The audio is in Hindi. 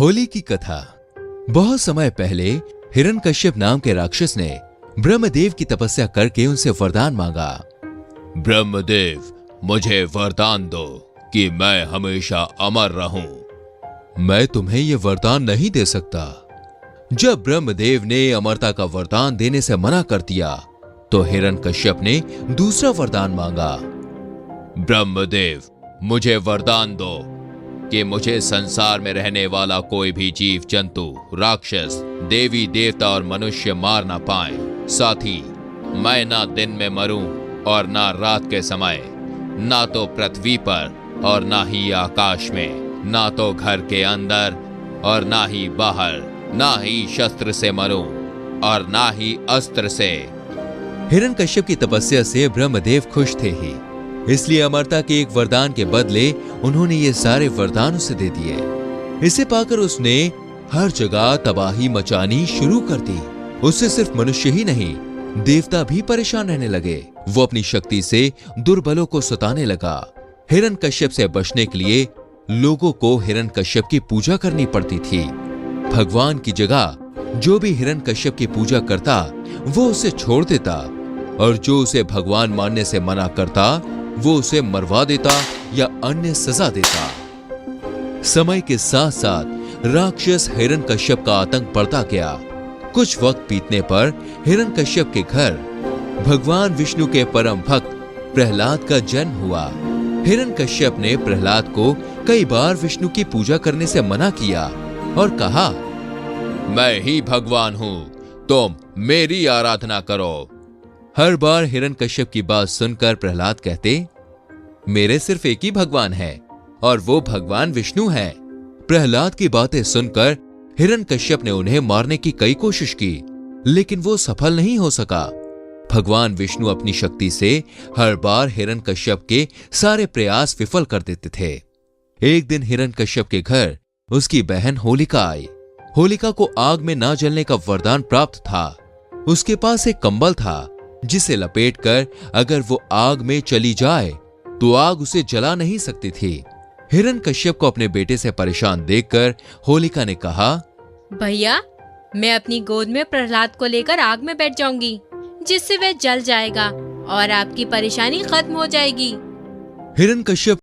होली की कथा। बहुत समय पहले हिरण्यकश्यप नाम के राक्षस ने ब्रह्मदेव की तपस्या करके उनसे वरदान मांगा। ब्रह्मदेव, मुझे वरदान दो कि मैं हमेशा अमर रहूं। मैं तुम्हें यह वरदान नहीं दे सकता। जब ब्रह्मदेव ने अमरता का वरदान देने से मना कर दिया तो हिरण्यकश्यप ने दूसरा वरदान मांगा। ब्रह्मदेव, मुझे वरदान दो कि मुझे संसार में रहने वाला कोई भी जीव जंतु, राक्षस, देवी देवता और मनुष्य मार ना पाए। साथ ही मैं ना दिन में मरूं और ना रात के समय, ना तो पृथ्वी पर और ना ही आकाश में, ना तो घर के अंदर और ना ही बाहर, ना ही शस्त्र से मरूं और ना ही अस्त्र से। हिरण्यकश्यप की तपस्या से ब्रह्मदेव खुश थे ही, इसलिए अमरता के एक वरदान के बदले उन्होंने ये सारे वरदान उसे दे दिए। इसे पाकर उसने हर जगह तबाही मचानी शुरू कर दी। उससे सिर्फ मनुष्य ही नहीं, देवता भी परेशान रहने लगे। वो अपनी शक्ति से दुर्बलों को सताने लगा। हिरण्यकश्यप से बचने के लिए लोगों को हिरण्यकश्यप की पूजा करनी पड़ती थी। भगवान की जगह जो भी हिरण्यकश्यप की पूजा करता वो उसे छोड़ देता, और जो उसे भगवान मानने से मना करता वो उसे मरवा देता या अन्य सजा देता। समय के साथ साथ राक्षस हिरण्यकश्यप का आतंक बढ़ता गया। कुछ वक्त बीतने पर हिरण्यकश्यप के घर भगवान विष्णु के परम भक्त प्रहलाद का जन्म हुआ। हिरण्यकश्यप ने प्रहलाद को कई बार विष्णु की पूजा करने से मना किया और कहा, मैं ही भगवान हूं, तुम मेरी आराधना करो। हर बार हिरण्यकश्यप की बात सुनकर प्रहलाद कहते, मेरे सिर्फ एक ही भगवान है और वो भगवान विष्णु है। प्रहलाद की बातें सुनकर हिरण्यकश्यप ने उन्हें मारने की कई कोशिश की, लेकिन वो सफल नहीं हो सका। भगवान विष्णु अपनी शक्ति से हर बार हिरण्यकश्यप के सारे प्रयास विफल कर देते थे। एक दिन हिरण्यकश्यप के घर उसकी बहन होलिका आई। होलिका को आग में ना जलने का वरदान प्राप्त था। उसके पास एक कंबल था जिसे लपेटकर अगर वो आग में चली जाए तो आग उसे जला नहीं सकती थी। हिरण्यकश्यप को अपने बेटे से परेशान देखकर होलिका ने कहा, भैया, मैं अपनी गोद में प्रहलाद को लेकर आग में बैठ जाऊंगी, जिससे वह जल जाएगा और आपकी परेशानी खत्म हो जाएगी। हिरण्यकश्यप